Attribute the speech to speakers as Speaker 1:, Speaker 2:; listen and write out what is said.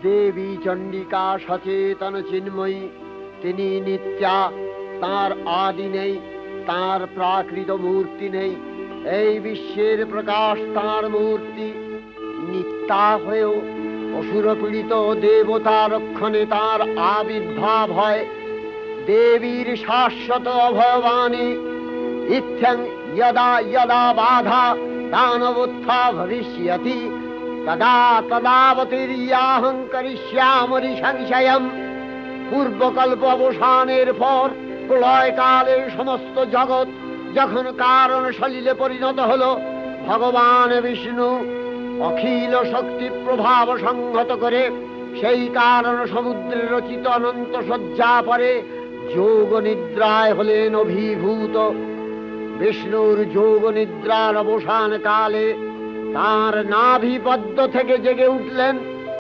Speaker 1: দেবী চণ্ডিকা সচেতন চিন্ময়ী, তিনি নিত্যা, তার আদি নেই, তার প্রাকৃত মূর্তি নেই। এই বিশ্বের প্রকাশ তার মূর্তি। নিত্যা হয়েও অসুর পীড়িত দেবতা রক্ষণে তার আবির্ভাব হয়। দেবীর শাশ্বত অভয়বাণী, ইত্থং যদা যদা বাধা দানবোত্থা ভবিষ্যতি তদা তদাবতীর্যাহং করিষ্যামি সংশয়ম। পূর্বকল্প অবসানের পর প্রলয়কালে সমস্ত জগৎ যখন কারণ সলিলে পরিণত হল, ভগবান বিষ্ণু অখিল শক্তি প্রভাব সংহত করে সেই কারণ সমুদ্রে রচিত অনন্ত শয্যা পরে যোগ নিদ্রায় হলেন অভিভূত। বিষ্ণুর যোগ নিদ্রার অবসান কালে তার নাভিপদ্ম থেকে জেগে উঠলেন